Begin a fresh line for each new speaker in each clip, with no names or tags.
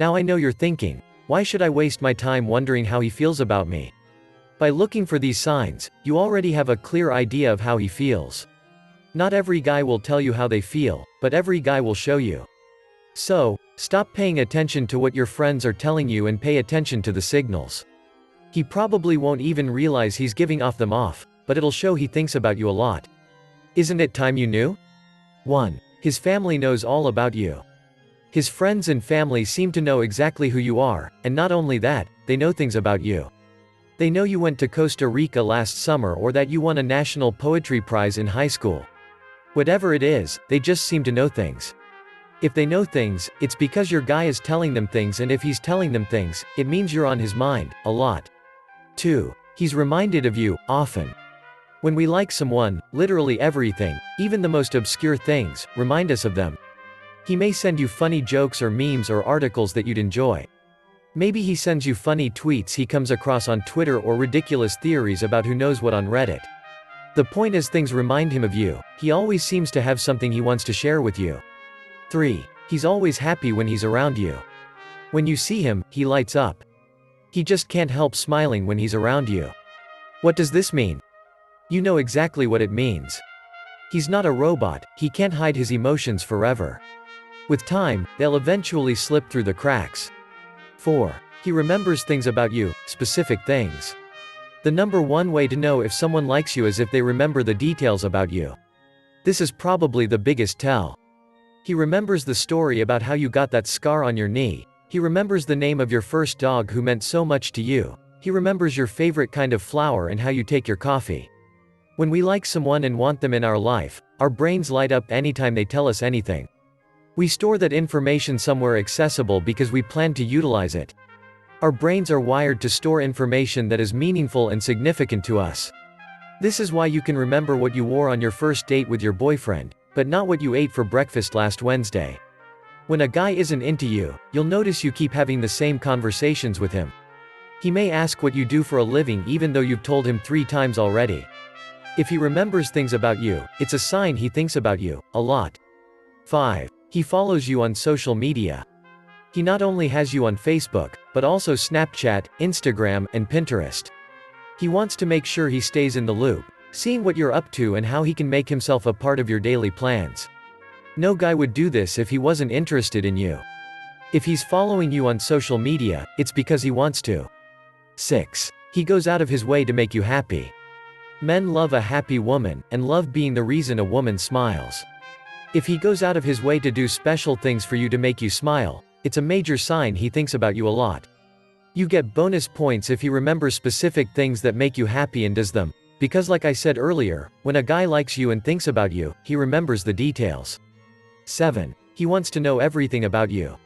Now I know you're thinking, why should I waste my time wondering how he feels about me? By looking for these signs, you already have a clear idea of how he feels. Not every guy will tell you how they feel, but every guy will show you. So, stop paying attention to what your friends are telling you and pay attention to the signals. He probably won't even realize he's giving them off, but it'll show he thinks about you a lot. Isn't it time you knew? 1. His family knows all about you. His friends and family seem to know exactly who you are, and not only that, they know things about you. They know you went to Costa Rica last summer or that you won a national poetry prize in high school. Whatever it is, they just seem to know things. If they know things, it's because your guy is telling them things, and if he's telling them things, it means you're on his mind, a lot. 2. He's reminded of you, often. When we like someone, literally everything, even the most obscure things, remind us of them. He may send you funny jokes or memes or articles that you'd enjoy. Maybe he sends you funny tweets he comes across on Twitter or ridiculous theories about who knows what on Reddit. The point is, things remind him of you. He always seems to have something he wants to share with you. 3. He's always happy when he's around you. When you see him, he lights up. He just can't help smiling when he's around you. What does this mean? You know exactly what it means. He's not a robot, he can't hide his emotions forever. With time, they'll eventually slip through the cracks. 4. He remembers things about you, specific things. The number one way to know if someone likes you is if they remember the details about you. This is probably the biggest tell. He remembers the story about how you got that scar on your knee. He remembers the name of your first dog who meant so much to you. He remembers your favorite kind of flower and how you take your coffee. When we like someone and want them in our life, our brains light up anytime they tell us anything. We store that information somewhere accessible because we plan to utilize it. Our brains are wired to store information that is meaningful and significant to us. This is why you can remember what you wore on your first date with your boyfriend, but not what you ate for breakfast last Wednesday. When a guy isn't into you, you'll notice you keep having the same conversations with him. He may ask what you do for a living even though you've told him 3 times already. If he remembers things about you, it's a sign he thinks about you, a lot. 5. He follows you on social media. He not only has you on Facebook, but also Snapchat, Instagram, and Pinterest. He wants to make sure he stays in the loop, seeing what you're up to and how he can make himself a part of your daily plans. No guy would do this if he wasn't interested in you. If he's following you on social media, it's because he wants to. 6. He goes out of his way to make you happy. Men love a happy woman, and love being the reason a woman smiles. If he goes out of his way to do special things for you to make you smile, it's a major sign he thinks about you a lot. You get bonus points if he remembers specific things that make you happy and does them, because like I said earlier, when a guy likes you and thinks about you, he remembers the details. 7. He wants to know everything about you.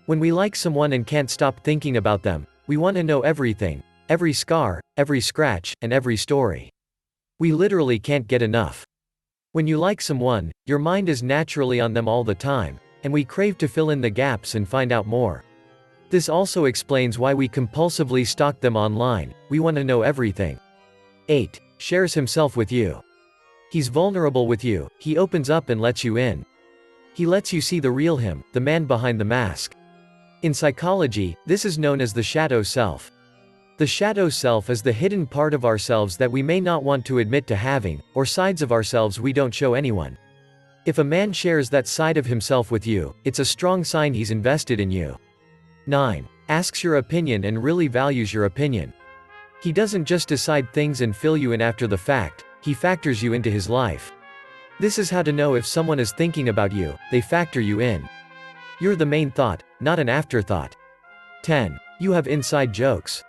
When we like someone and can't stop thinking about them, we want to know everything, every scar, every scratch, and every story. We literally can't get enough. When you like someone, your mind is naturally on them all the time, and we crave to fill in the gaps and find out more. This also explains why we compulsively stalk them online. We want to know everything. 8. Shares himself with you. He's vulnerable with you, he opens up and lets you in. He lets you see the real him, the man behind the mask. In psychology, this is known as the shadow self. The shadow self is the hidden part of ourselves that we may not want to admit to having, or sides of ourselves we don't show anyone. If a man shares that side of himself with you, it's a strong sign he's invested in you. 9. Asks your opinion and really values your opinion. He doesn't just decide things and fill you in after the fact, he factors you into his life. This is how to know if someone is thinking about you, they factor you in. You're the main thought, not an afterthought. 10. You have inside jokes.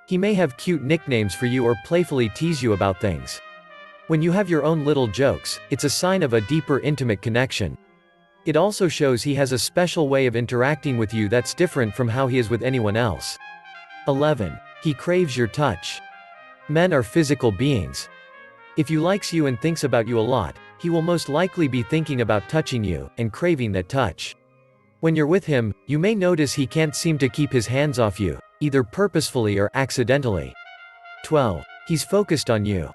He may have cute nicknames for you or playfully tease you about things. When you have your own little jokes, it's a sign of a deeper intimate connection. It also shows he has a special way of interacting with you that's different from how he is with anyone else. 11. He craves your touch. Men are physical beings. If he likes you and thinks about you a lot, he will most likely be thinking about touching you, and craving that touch. When you're with him, you may notice he can't seem to keep his hands off you, either purposefully or accidentally. 12. He's focused on you.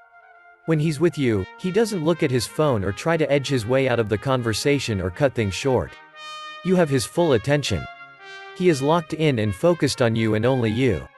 When he's with you, he doesn't look at his phone or try to edge his way out of the conversation or cut things short. You have his full attention. He is locked in and focused on you and only you.